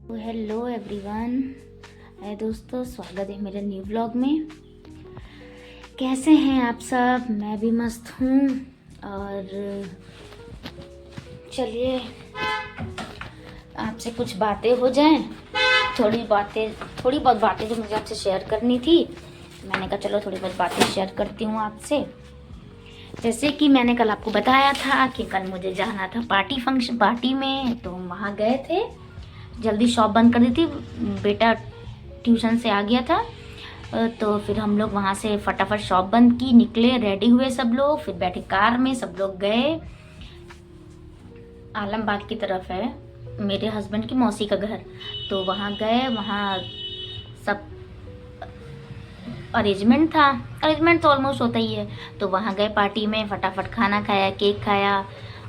Hello everyone. है दोस्तों, स्वागत है मेरे न्यू व्लॉग में। कैसे हैं आप सब? मैं भी मस्त हूँ। और चलिए आपसे कुछ बातें हो जाएं। थोड़ी बहुत बातें जो मुझे आपसे शेयर करनी थी। मैंने कहा चलो थोड़ी बहुत बातें शेयर करती हूँ आपसे। जैसे कि मैंने कल आपको बताया था कि कल मुझे जाना था पार्टी में, तो हम वहाँ गए थे। जल्दी शॉप बंद कर दी थी, बेटा ट्यूशन से आ गया था। तो फिर हम लोग वहाँ से फटाफट शॉप बंद की, निकले, रेडी हुए सब लोग, फिर बैठे कार में, सब लोग गए। आलमबाग की तरफ है मेरे हस्बैंड की मौसी का घर, तो वहाँ गए। वहाँ सब अरेंजमेंट तो ऑलमोस्ट होता ही है। तो वहाँ गए पार्टी में, फटाफट खाना खाया, केक खाया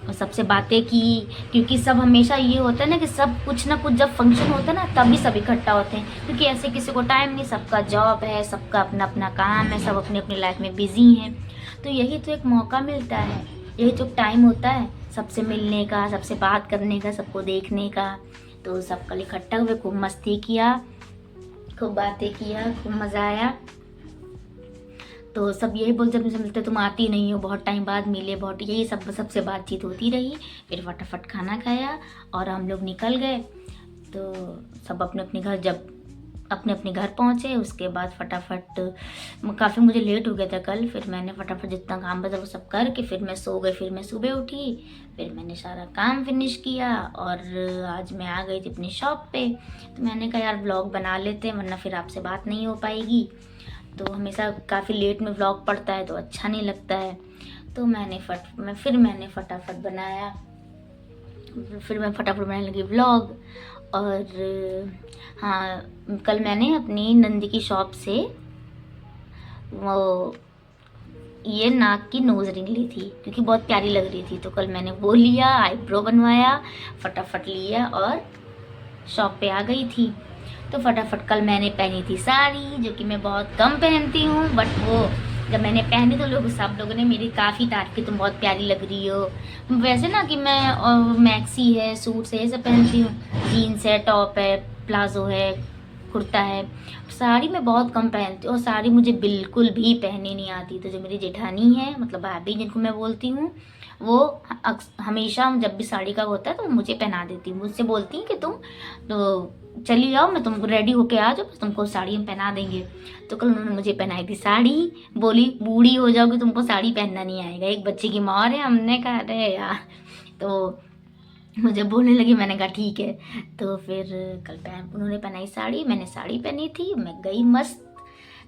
और सबसे बातें की। क्योंकि सब हमेशा ये होता है ना कि सब कुछ ना कुछ जब फंक्शन होता है ना तभी सब इकट्ठा होते हैं, क्योंकि ऐसे किसी को टाइम नहीं, सबका जॉब है, सबका अपना अपना काम है, सब अपनी अपनी लाइफ में बिजी हैं। तो यही तो एक मौका मिलता है, यही तो टाइम होता है सबसे मिलने का, सबसे बात करने का, सबको देखने का। तो सब कल इकट्ठा हुए, खूब मस्ती किया, खूब बातें किया, खूब मज़ा आया। तो सब यही बोलते मुझे मिलते, तुम आती नहीं हो, बहुत टाइम बाद मिले, बहुत यही सबसे बातचीत होती रही। फिर फटाफट खाना खाया और हम लोग निकल गए। तो सब अपने अपने घर, जब अपने अपने घर पहुँचे उसके बाद फटाफट काफ़ी मुझे लेट हो गया था कल। फिर मैंने फटाफट जितना काम बचा वो सब करके फिर मैं सो गई। फिर मैं सुबह उठी, फिर मैंने सारा काम फिनिश किया और आज मैं आ गई थी अपनी शॉप पे। तो मैंने कहा यार व्लॉग बना लेते हैं, वरना फिर आपसे बात नहीं हो पाएगी। तो हमेशा काफ़ी लेट में व्लॉग पड़ता है तो अच्छा नहीं लगता है। तो मैंने फटाफट बनाया, फिर मैं फटाफट बनाने लगी व्लॉग। और हाँ, कल मैंने अपनी नंदी की शॉप से वो ये नाक की नोज रिंग ली थी, क्योंकि बहुत प्यारी लग रही थी। तो कल मैंने वो लिया, आईब्रो बनवाया, फटाफट लिया और शॉप पे आ गई थी। तो फटाफट कल मैंने पहनी थी साड़ी, जो कि मैं बहुत कम पहनती हूँ, बट वो जब मैंने पहनी तो सब लोगों ने मेरी काफ़ी तारीफ की, तुम बहुत प्यारी लग रही हो। वैसे ना कि मैं मैक्सी है, सूट है, ये सब पहनती हूँ, जीन्स है, टॉप है, प्लाजो है, कुर्ता है। साड़ी मैं बहुत कम पहनती हूँ और साड़ी मुझे बिल्कुल भी पहननी नहीं आती। तो जो मेरी जेठानी है, मतलब भाभी जिनको मैं बोलती हूँ, वो हमेशा जब भी साड़ी का होता है तो मुझे पहना देती, मुझसे बोलती हैं कि तुम तो चली आओ, मैं तुमको रेडी होके आ जाओ, बस तुमको साड़ी हम पहना देंगे। तो कल उन्होंने मुझे पहनाई थी साड़ी, बोली बूढ़ी हो जाओगी तुमको साड़ी पहनना नहीं आएगा, एक बच्चे की माँ है। हमने कहा अरे यार, तो मुझे बोलने लगी, मैंने कहा ठीक है। तो फिर कल उन्होंने पहनाई साड़ी, मैंने साड़ी पहनी थी, मैं गई मस्त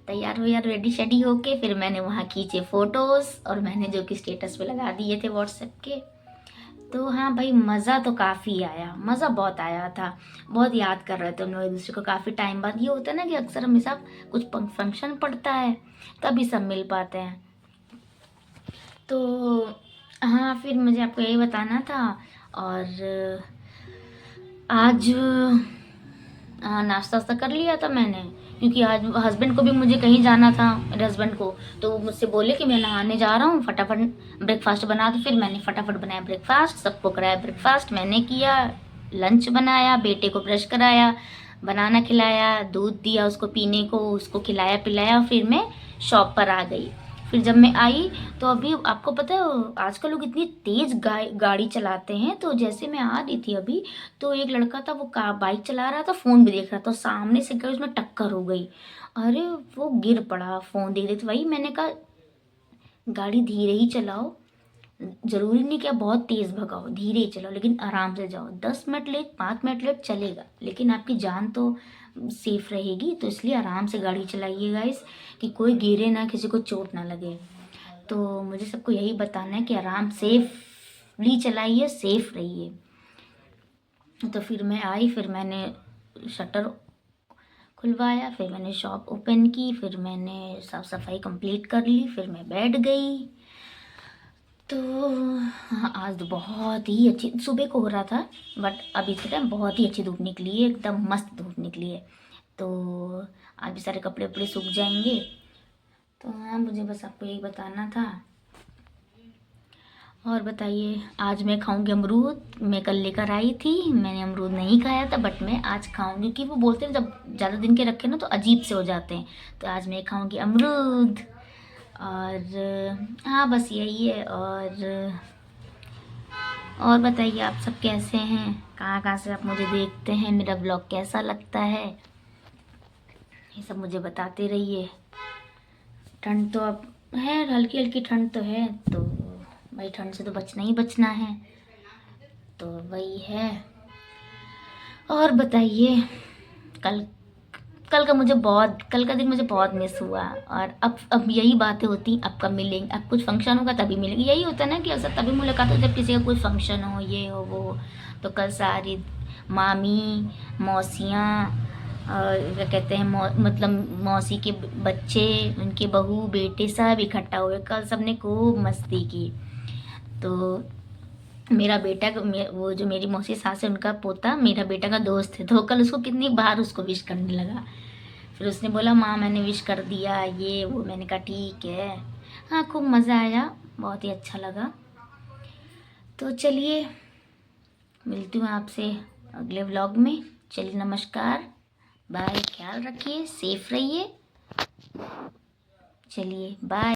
तैयार हो यार, रेडी शेडी होके। फिर मैंने वहाँ खींचे फोटोज़ और मैंने जो कि स्टेटस पे लगा दिए थे व्हाट्सएप के। तो हाँ भाई, मज़ा तो काफ़ी आया, मज़ा बहुत आया था। बहुत याद कर रहे थे हम लोग एक दूसरे को, काफ़ी टाइम बाद। ये होता है ना कि अक्सर हमेशा कुछ फंक्शन पड़ता है तभी सब मिल पाते हैं। तो हाँ, फिर मुझे आपको यही बताना था। और आज नाश्ता वास्ता कर लिया था मैंने, क्योंकि आज हस्बैंड को भी मुझे कहीं जाना था, मेरे हस्बैंड को। तो वो मुझसे बोले कि मैं नहाने जा रहा हूँ, फटाफट ब्रेकफास्ट बना दो। फिर मैंने फटाफट बनाया ब्रेकफास्ट, सबको कराया ब्रेकफास्ट, मैंने किया, लंच बनाया, बेटे को ब्रश कराया, बनाना खिलाया, दूध दिया उसको पीने को, उसको खिलाया पिलाया, फिर मैं शॉप पर आ गई। फिर जब मैं आई तो अभी आपको पता है आजकल लोग इतनी तेज़ गाड़ी चलाते हैं। तो जैसे मैं आ रही थी अभी, तो एक लड़का था, वो बाइक चला रहा था, फ़ोन भी देख रहा था, सामने से गई, उसमें टक्कर हो गई। अरे वो गिर पड़ा फ़ोन देख रहे थे। वही मैंने कहा गाड़ी धीरे ही चलाओ, ज़रूरी नहीं कि आप बहुत तेज़ भगाओ, धीरे ही चलाओ, लेकिन आराम से जाओ। 10 मिनट लेट, 5 मिनट लेट चलेगा, लेकिन आपकी जान तो सेफ रहेगी। तो इसलिए आराम से गाड़ी चलाइए गाइस, कि कोई गिरे ना, किसी को चोट ना लगे। तो मुझे सबको यही बताना है कि आराम सेफली चलाइए, सेफ रहिए। तो फिर मैं आई, फिर मैंने शटर खुलवाया, फिर मैंने शॉप ओपन की, फिर मैंने साफ़ सफाई कंप्लीट कर ली, फिर मैं बैठ गई। तो हाँ, आज तो बहुत ही अच्छी सुबह को हो रहा था, बट अभी से टाइम बहुत ही अच्छी धूप निकली है, एकदम मस्त धूप निकली है। तो आज भी सारे कपड़े वपड़े सूख जाएंगे। तो हाँ, मुझे बस आपको यही बताना था। और बताइए, आज मैं खाऊंगी अमरूद। मैं कल लेकर आई थी, मैंने अमरूद नहीं खाया था, बट मैं आज खाऊंगी क्योंकि वो बोलते हैं जब ज़्यादा दिन के रखे ना तो अजीब से हो जाते हैं। तो आज मैं खाऊंगी अमरूद। और हाँ, बस यही है। और बताइए, आप सब कैसे हैं? कहाँ कहाँ से आप मुझे देखते हैं? मेरा ब्लॉग कैसा लगता है? ये सब मुझे बताते रहिए। ठंड तो अब है, हल्की हल्की ठंड तो है, तो भाई ठंड से तो बचना ही बचना है, तो वही है। और बताइए, कल कल का दिन मुझे बहुत मिस हुआ। और अब यही बातें होती, अब कब मिलेंगे, अब कुछ फंक्शन होगा तभी मिलेंगे। यही होता है ना कि अक्सर तभी मुलाकात हो जब किसी का कोई फंक्शन हो, ये हो वो हो। तो कल सारी मामी, मौसियाँ, और क्या कहते हैं, मतलब मौसी के बच्चे, उनके बहू बेटे सब इकट्ठा हुए। कल सबने खूब मस्ती की। तो मेरा बेटा वो जो मेरी मौसी सास है, उनका पोता मेरा बेटा का दोस्त है, तो कल उसको कितनी बार उसको विश करने लगा। फिर उसने बोला माँ मैंने विश कर दिया, ये वो। मैंने कहा ठीक है। हाँ, खूब मज़ा आया, बहुत ही अच्छा लगा। तो चलिए, मिलती हूँ आपसे अगले व्लॉग में। चलिए, नमस्कार, बाय, ख्याल रखिए, सेफ रहिए। चलिए, बाय।